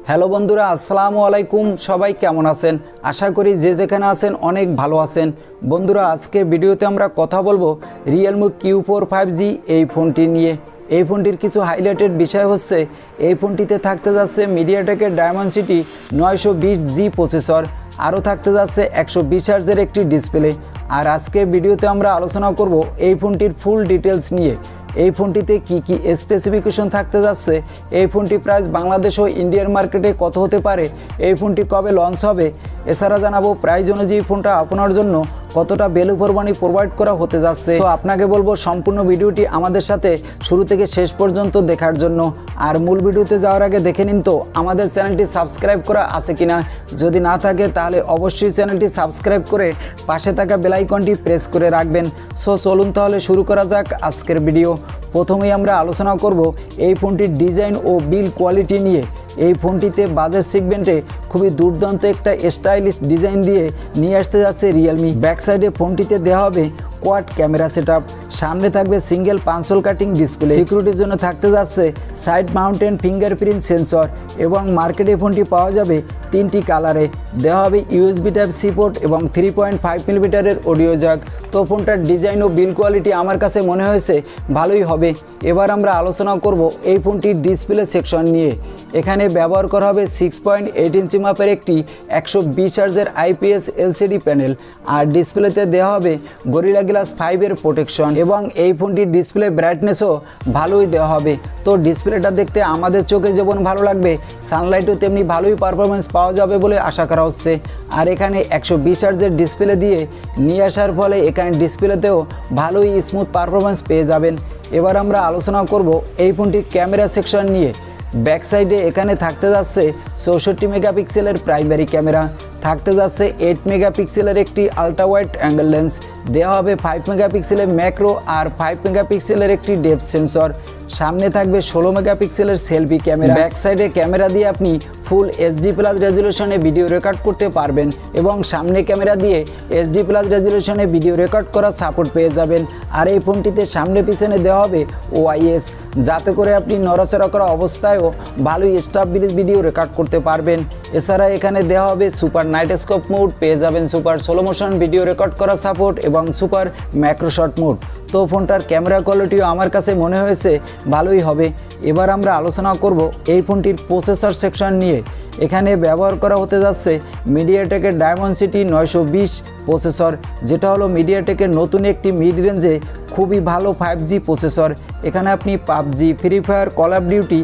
Hello বন্ধুরা, আসসালামু আলাইকুম। সবাই কেমন আছেন? আশা করি যে যেখানে আছেন অনেক ভালো আছেন। বন্ধুরা, আজকে ভিডিওতে আমরা কথা বলবো Realme Q4 5G এই ফোনটি নিয়ে। এই ফোনটির কিছু হাইলাইটেড বিষয় হচ্ছে, এই ফোনটিতে থাকতে যাচ্ছে মিডিয়াটেকের ডায়মেনসিটি 920G প্রসেসর, আরও থাকতে যাচ্ছে 120 হার্জের একটি ডিসপ্লে। আর আজকে ভিডিওতে আমরা আলোচনা করব এই ফোনটির ফুল ডিটেলস নিয়ে। এই ফোনটিতে কি কি স্পেসিফিকেশন থাকতে যাচ্ছে, এই ফোনটি প্রাইস বাংলাদেশ ও ইন্ডিয়ার মার্কেটে কত হতে পারে, এই ফোনটি কবে লঞ্চ হবে, এছাড়া জানাবো প্রাইস অনুযায়ী ফোনটা আপনার জন্য কতটা ভ্যালু ফর মানি প্রোভাইড করা হতে যাচ্ছে। তো আপনাকে বলবো সম্পূর্ণ ভিডিওটি আমাদের সাথে শুরু থেকে শেষ পর্যন্ত দেখার জন্য। আর মূল ভিডিওতে যাওয়ার আগে দেখে নিন তো আমাদের চ্যানেলটি সাবস্ক্রাইব করা আছে কিনা। যদি না থাকে তাহলে অবশ্যই চ্যানেলটি সাবস্ক্রাইব করে পাশে থাকা বেল আইকনটি প্রেস করে রাখবেন। সো চলুন তাহলে শুরু করা যাক আজকের ভিডিও। প্রথমেই আমরা আলোচনা করব এই ফোনটির ডিজাইন ও বিল্ড কোয়ালিটি নিয়ে। এই ফোনটিতে বাজেট সেগমেন্টে খুবই দুর্দান্ত একটা স্টাইলিশ ডিজাইন দিয়ে নিয়ে আসতে যাচ্ছে রিয়েলমি। ব্যাক সাইডে ফোনটিতে দেওয়া হবে কোয়াড ক্যামেরা সেটআপ, সামনে থাকবে সিঙ্গেল পাঞ্চল কাটিং ডিসপ্লে, সিকিউরিটির জন্য থাকতে যাচ্ছে সাইড মাউন্টেন ফিঙ্গারপ্রিন্ট সেন্সর এবং মার্কেটে ফোনটি পাওয়া যাবে তিনটি কালারে। দেওয়া হবে ইউএসবি টাইপ সি পোর্ট এবং 3.5 মিলিমিটারের অডিও জ্যাক। তো ফোনটার ডিজাইন ও বিল্ড কোয়ালিটি আমার কাছে মনে হয়েছে ভালোই হবে। এবার আমরা আলোচনা করব এই ফোনটির ডিসপ্লে সেকশন নিয়ে। এখানে ব্যবহার করা হবে 6.8 ইঞ্চি মাপের একটি 120 হার্জের IPS LCD প্যানেল। আর ডিসপ্লেতে দেওয়া হবে গরিলা গ্লাস 5-এর প্রোটেকশন এবং এই ফোনটির ডিসপ্লে ব্রাইটনেসও ভালোই দেওয়া হবে। তো ডিসপ্লেটা দেখতে আমাদের চোখে যেমন ভালো লাগবে, সানলাইটও তেমনি ভালোই পারফরমেন্স পাওয়া যাবে বলে আশা করা হচ্ছে। আর এখানে 120 হার্জের ডিসপ্লে দিয়ে নিয়ে আসার ফলে এখানে ডিসপ্লেতেও ভালোই স্মুথ পারফরমেন্স পেয়ে যাবেন। এবার আমরা আলোচনা করব এই ফোনটির ক্যামেরা সেকশন নিয়ে। ব্যাক সাইডে এখানে থাকতে যাচ্ছে 64 মেগাপিক্সেলের প্রাইমারি ক্যামেরা, থাকতে যাচ্ছে 8 মেগাপিক্সেলের একটি আলট্রা ওয়াইড অ্যাঙ্গেল লেন্স, দেওয়া হবে 5 মেগাপিক্সেলের ম্যাক্রো আর 5 মেগাপিক্সেলের একটি ডেপথ সেন্সর, সামনে থাকবে 16 মেগাপিক্সেলের সেলফি ক্যামেরা। ব্যাক সাইডে ক্যামেরা দিয়ে আপনি ফুল HD+ রেজুলেশনে ভিডিও রেকর্ড করতে পারবেন এবং সামনে ক্যামেরা দিয়ে HD+ রেজুলেশনে ভিডিও রেকর্ড করার সাপোর্ট পেয়ে যাবেন। আর এই ফোনটিতে সামনে পিছনে দেওয়া হবে OIS, যাতে করে আপনি নড়াচড়া করা অবস্থায়ও ভালোই স্টাবলিশ ভিডিও রেকর্ড করতে পারবেন। এছাড়া এখানে দেওয়া হবে সুপার নাইট স্কোপ মোড, পেয়ে যাবেন super slow motion video record করার সাপোর্ট এবং সুপার ম্যাক্রোশট মোড। তো ফোনটার ক্যামেরা কোয়ালিটিও আমার কাছে মনে হয়েছে ভালোই হবে। এবার আমরা আলোচনা করব এই ফোনটির প্রসেসর সেকশন নিয়ে। এখানে ব্যবহার করা হতে যাচ্ছে মিডিয়াটেকের ডায়মেনসিটি 920 প্রসেসর, যেটা হলো মিডিয়াটেকের নতুন একটি মিড রেঞ্জে খুবই ভালো 5G প্রসেসর। এখানে আপনি PUBG, free fire, call of duty,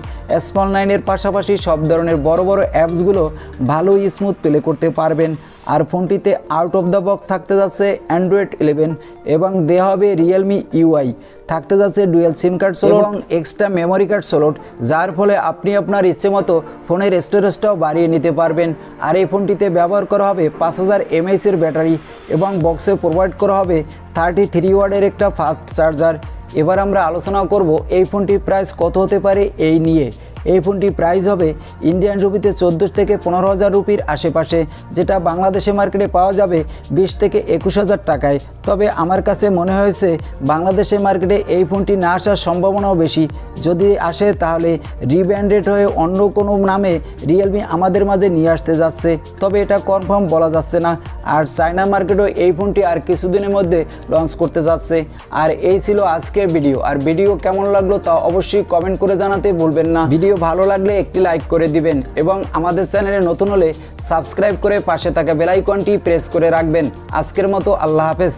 স্মল 9-এর পাশাপাশি সব ধরনের বড় বড় অ্যাপসগুলো ভালোই স্মুথ প্লে করতে পারবেন। আর ফোনটিতে আউট অফ দ্য বক্স থাকতে যাচ্ছে Android 11 এবং দেওয়া হবে Realme UI, থাকতে যাচ্ছে ডুয়েল সিম কার্ড স্লট এবং এক্সট্রা মেমোরি কার্ড স্লট, যার ফলে আপনি আপনার ইচ্ছে মতো ফোনের স্টোরেজটাও বাড়িয়ে নিতে পারবেন। আর এই ফোনটিতে ব্যবহার করা হবে 5000 mAh-এর ব্যাটারি এবং বক্সে প্রোভাইড করা হবে 33 ওয়াটের একটা ফাস্ট চার্জার। এবার আমরা আলোচনা করব এই ফোনটির প্রাইস কত হতে পারে এই নিয়ে। এই ফোনটি প্রাইস হবে ইন্ডিয়ান রুপিতে 14 থেকে 15,000 রুপির আশেপাশে, যেটা বাংলাদেশে মার্কেটে পাওয়া যাবে 20 থেকে 21,000 টাকায়। তবে আমার কাছে মনে হয়েছে বাংলাদেশে মার্কেটে এই ফোনটি না আসার সম্ভাবনাও বেশি। যদি আসে তাহলে রিব্র্যান্ডেড হয়ে অন্য কোনো নামে রিয়েলমি আমাদের মাঝে নিয়ে আসতে যাচ্ছে, তবে এটা কনফার্ম বলা যাচ্ছে না। আর চায়না মার্কেটেও এই ফোনটি আর কিছুদিনের মধ্যে লঞ্চ করতে যাচ্ছে। আর এই ছিল আজকের ভিডিও। আর ভিডিও কেমন লাগলো তা অবশ্যই কমেন্ট করে জানাতে ভুলবেন না। ভিডিও ভালো লাগলে একটি লাইক করে দিবেন এবং আমাদের চ্যানেলে নতুন হলে সাবস্ক্রাইব করে পাশে থাকা বেল আইকনটি প্রেস করে রাখবেন। আজকের মতো আল্লাহ হাফেজ।